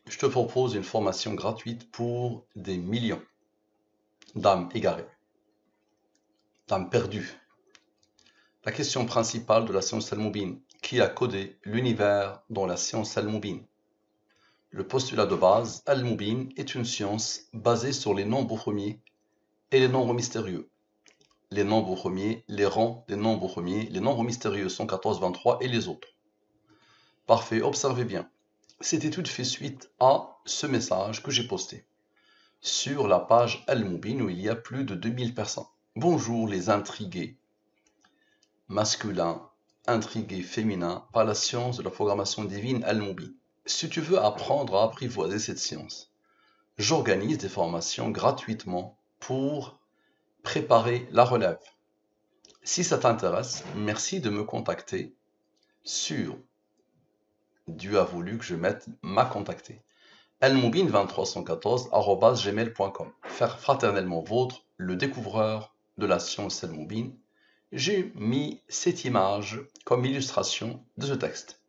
je te propose une formation gratuite pour des millions d'âmes égarées, d'âmes perdues. La question principale de la science al-Mubin, qui a codé l'univers dans la science al-Mubin. Le postulat de base, al-Mubin est une science basée sur les nombres premiers et les nombres mystérieux. Les nombres premiers, les rangs des nombres premiers, les nombres mystérieux 114, 23 et les autres. Parfait, observez bien. Cette étude fait suite à ce message que j'ai posté sur la page Al-Mubin où il y a plus de 2000 personnes. Bonjour les intrigués masculins, intrigués féminins par la science de la programmation divine Al-Mubin. Si tu veux apprendre à apprivoiser cette science, j'organise des formations gratuitement pour préparer la relève. Si ça t'intéresse, merci de me contacter sur Dieu a voulu que je mette m'a contacté. almoubin2314@gmail.com. Faire fraternellement vôtre, le découvreur de la science Al-Mubin. J'ai mis cette image comme illustration de ce texte.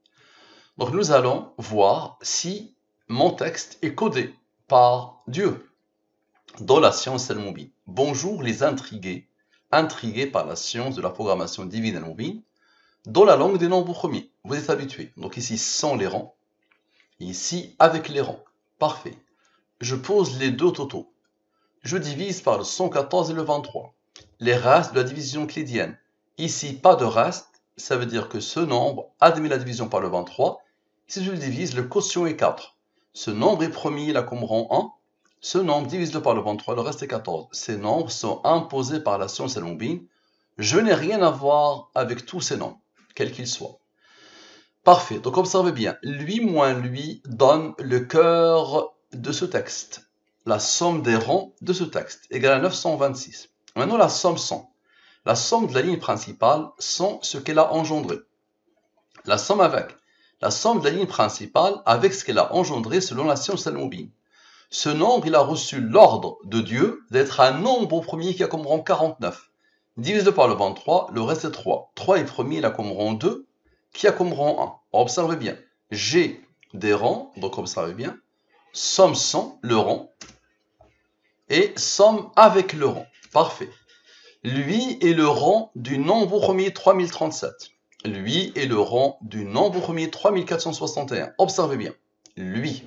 Donc nous allons voir si mon texte est codé par Dieu dans la science Al-Mubin. Bonjour les intrigués, intrigués par la science de la programmation divine Al-Mubin, dans la langue des nombres premiers. Vous êtes habitués. Donc ici sans les rangs, ici avec les rangs. Parfait. Je pose les deux totaux. Je divise par le 114 et le 23. Les restes de la division euclidienne. Ici, pas de reste. Ça veut dire que ce nombre admet la division par le 23. Si je le divise, le quotient est 4. Ce nombre est premier, il a comme rang 1. Ce nombre divise-le par le 23, le reste est 14. Ces nombres sont imposés par la science Al-Mubin. Je n'ai rien à voir avec tous ces nombres, quels qu'ils soient. Parfait, donc observez bien, lui moins lui donne le cœur de ce texte. La somme des rangs de ce texte égale à 926. Maintenant la somme 100. La somme de la ligne principale sont ce qu'elle a engendré. La somme de la ligne principale avec ce qu'elle a engendré selon la science Al-Mubin. Ce nombre, il a reçu l'ordre de Dieu d'être un nombre au premier qui a comme rang 49. Divise-le par le 23, le reste est 3. 3 est premier, il a comme rang 2. Qui a comme rang 1. Observez bien. J'ai des rangs, donc observez bien. Somme sans le rang. Et somme avec le rang. Parfait. Lui est le rang du nombre premier 3037. Lui est le rang du nombre premier 3461. Observez bien. Lui.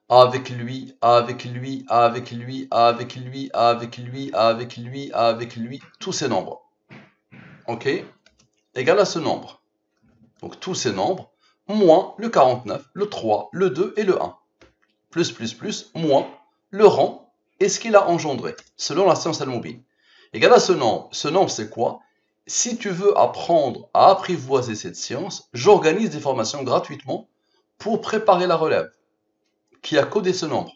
Avec lui, avec lui, avec lui, avec lui, avec lui, avec lui, avec lui. Tous ces nombres. Ok? Égal à ce nombre. Donc tous ces nombres, moins le 49, le 3, le 2 et le 1. Plus, moins le rang et ce qu'il a engendré, selon la science Al-Mubin. Égal à ce nombre. Ce nombre, c'est quoi? Si tu veux apprendre à apprivoiser cette science, j'organise des formations gratuitement pour préparer la relève qui a codé ce nombre.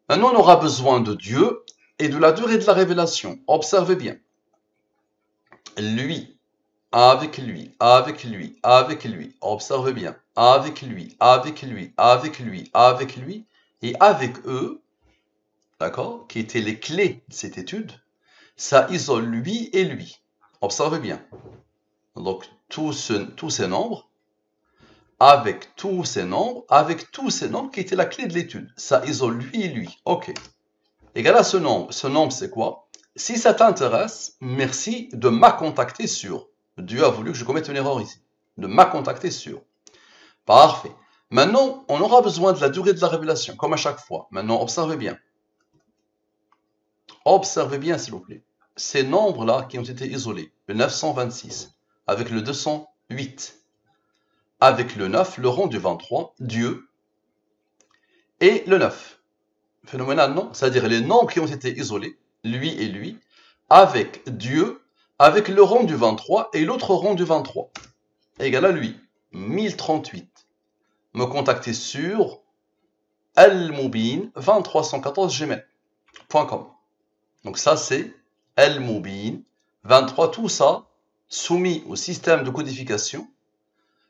Maintenant, on aura besoin de Dieu et de la durée de la révélation. Observez bien. Lui, avec lui, avec lui, avec lui, observez bien, avec lui, avec lui, avec lui, avec lui, et avec eux, d'accord, qui étaient les clés de cette étude, ça isole lui et lui. Observez bien. Donc, tous ces nombres, avec tous ces nombres qui étaient la clé de l'étude. Ça isole lui et lui. Ok. Égal à ce nombre. Ce nombre, c'est quoi? Si ça t'intéresse, merci de m'a contacté sur. Dieu a voulu que je commette une erreur ici. De m'a contacté sur. Parfait. Maintenant, on aura besoin de la durée de la révélation, comme à chaque fois. Maintenant, observez bien. Observez bien, s'il vous plaît. Ces nombres-là qui ont été isolés, le 926, avec le 208, avec le 9, le rang du 23, Dieu, et le 9. Phénoménal, non? C'est-à-dire les nombres qui ont été isolés, lui et lui, avec Dieu, avec le rang du 23 et l'autre rang du 23, égal à lui, 1038. Me contacter sur almoubin2314gmail.com. Donc ça c'est almoubin23, tout ça soumis au système de codification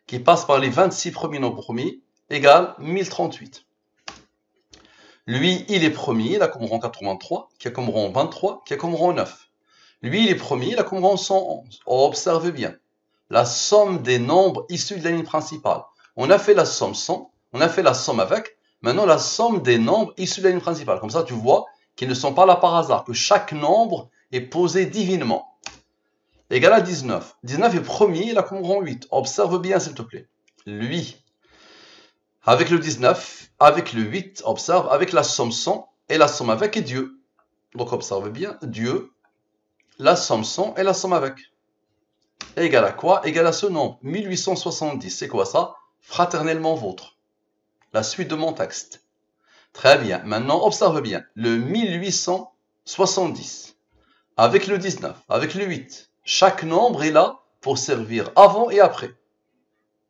qui passe par les 26 premiers nombres premiers, égale 1038. Lui, il est premier, il a comme rang 83, qui a comme rang 23, qui a comme rang 9. Lui, il est premier, il a comme rang 111. Observez bien. La somme des nombres issus de la ligne principale. On a fait la somme sans, on a fait la somme avec. Maintenant, la somme des nombres issus de la ligne principale. Comme ça, tu vois qu'ils ne sont pas là par hasard, que chaque nombre est posé divinement. Égal à 19. 19 est premier, il a comme rang 8. Observe bien, s'il te plaît. Lui, avec le 19, avec le 8, observe, avec la somme sans et la somme avec et Dieu. Donc, observe bien, Dieu, la somme sans et la somme avec. Égal à quoi? Égal à ce nombre. 1870, c'est quoi ça? Fraternellement vôtre. La suite de mon texte. Très bien. Maintenant, observe bien. Le 1870, avec le 19, avec le 8. Chaque nombre est là pour servir avant et après.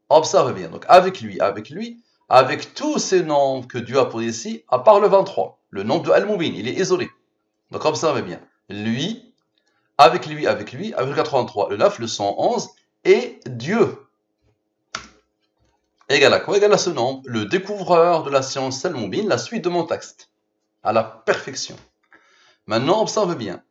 Observe bien. Donc, avec lui, avec tous ces nombres que Dieu a posés ici, à part le 23. Le nombre de Al-Mubin, il est isolé. Donc, observe bien. Lui, avec le 83, le 9, le 111, et Dieu. Égal à quoi? Égal à ce nombre, le découvreur de la science Al-Mubin, la suite de mon texte. À la perfection. Maintenant, observe bien.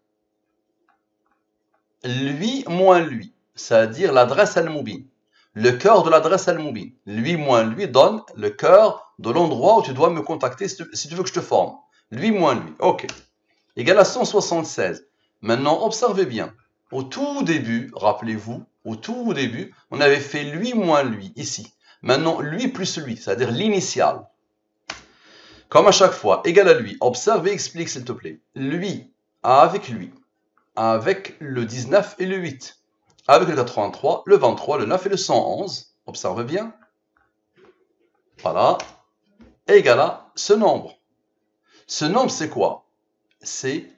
Lui moins lui, c'est-à-dire l'adresse Al-Mubin. Le cœur de l'adresse Al-Mubin. Lui moins lui donne le cœur de l'endroit où tu dois me contacter si tu veux que je te forme. Lui moins lui. Ok. Égal à 176. Maintenant, observez bien. Au tout début, rappelez-vous, au tout début, on avait fait lui moins lui, ici. Maintenant, lui plus lui, c'est-à-dire l'initial. Comme à chaque fois, égal à lui. Observe et explique, s'il te plaît. Lui, avec le 19 et le 8. Avec le 83, le 23, le 9 et le 111. Observe bien. Voilà. Égal à ce nombre. Ce nombre, c'est quoi? C'est,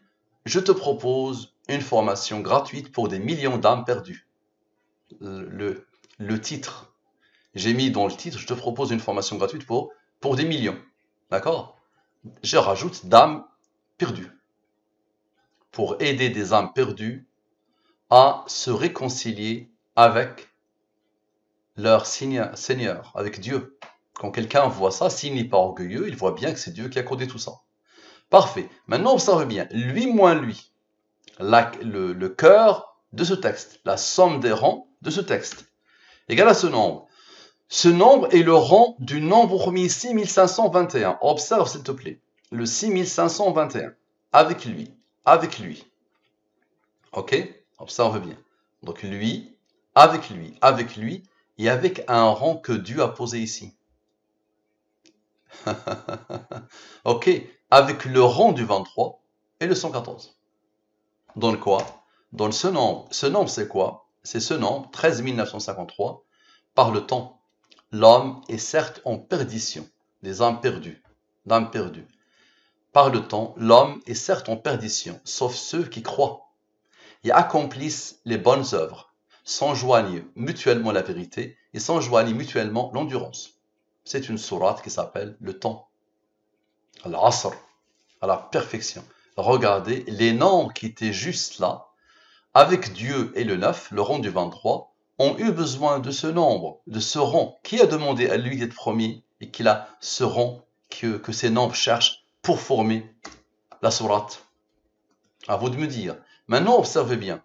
je te propose une formation gratuite pour des millions d'âmes perdues. Le titre. J'ai mis dans le titre, je te propose une formation gratuite pour des millions. D'accord? Je rajoute d'âmes perdues. Pour aider des âmes perdues à se réconcilier avec leur Seigneur, avec Dieu. Quand quelqu'un voit ça, s'il n'est pas orgueilleux, il voit bien que c'est Dieu qui a codé tout ça. Parfait. Maintenant, observe bien. Lui moins lui. Le cœur de ce texte. La somme des rangs de ce texte. Égal à ce nombre. Ce nombre est le rang du nombre premier 6521. Observe s'il te plaît. Le 6521. Avec lui. Avec lui. Ok? Observe bien. Donc lui, avec lui, et avec un rang que Dieu a posé ici. Ok? Avec le rang du 23 et le 114. Dans quoi? Dans ce nombre. Ce nombre, c'est quoi? C'est ce nombre, 13 953, par le temps. L'homme est certes en perdition, des âmes perdues, d'âmes perdues. Par le temps, l'homme est certes en perdition, sauf ceux qui croient et accomplissent les bonnes œuvres, s'enjoignent mutuellement la vérité et s'enjoignent mutuellement l'endurance. C'est une sourate qui s'appelle le temps. Al-Asr, à la perfection. Regardez, les nombres qui étaient juste là, avec Dieu et le 9, le rang du 23, ont eu besoin de ce nombre, de ce rang. Qui a demandé à lui d'être premier et qu'il a ce rang que ces nombres cherchent pour former la sourate? À vous de me dire. Maintenant, observez bien.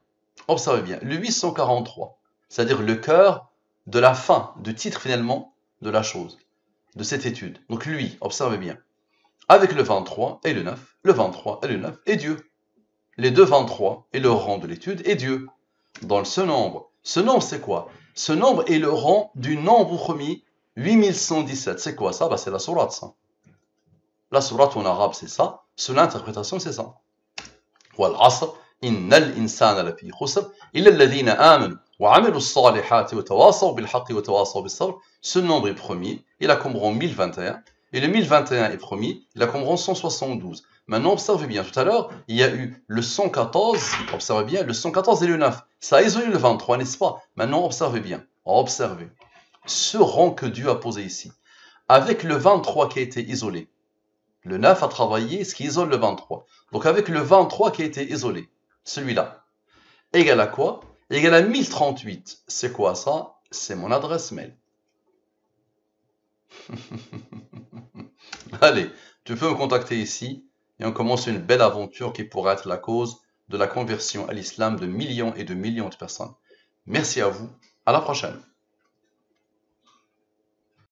Observez bien. Le 843, c'est-à-dire le cœur de la fin, du titre finalement de la chose, de cette étude. Donc lui, observez bien. Avec le 23 et le 9, le 23 et le 9 et Dieu. Les deux 23 et le rang de l'étude et Dieu. Dans ce nombre. Ce nombre, c'est quoi? Ce nombre est le rang du nombre premier 8117. C'est quoi ça? C'est la sourate, ça. La sourate en arabe, c'est ça. Sous l'interprétation, c'est ça. والعصر إن الإنسان لفي خسر إلا الذين آمنوا وعملوا الصالحات وتواصوا بالحق وتواصوا بالصبر. Ce nombre est premier, il a comme rang 1021. Et le 1021 est premier, il a comme rang 172. Maintenant, observez bien, tout à l'heure, il y a eu le 114, observez bien, le 114 et le 9. Ça a isolé le 23, n'est-ce pas? Maintenant, observez bien, observez. Ce rang que Dieu a posé ici, avec le 23 qui a été isolé, le 9 a travaillé ce qui isole le 23. Donc avec le 23 qui a été isolé, celui-là, égal à quoi? Égal à 1038. C'est quoi ça? C'est mon adresse mail. Allez, tu peux me contacter ici et on commence une belle aventure qui pourrait être la cause de la conversion à l'islam de millions et de millions de personnes. Merci à vous, à la prochaine.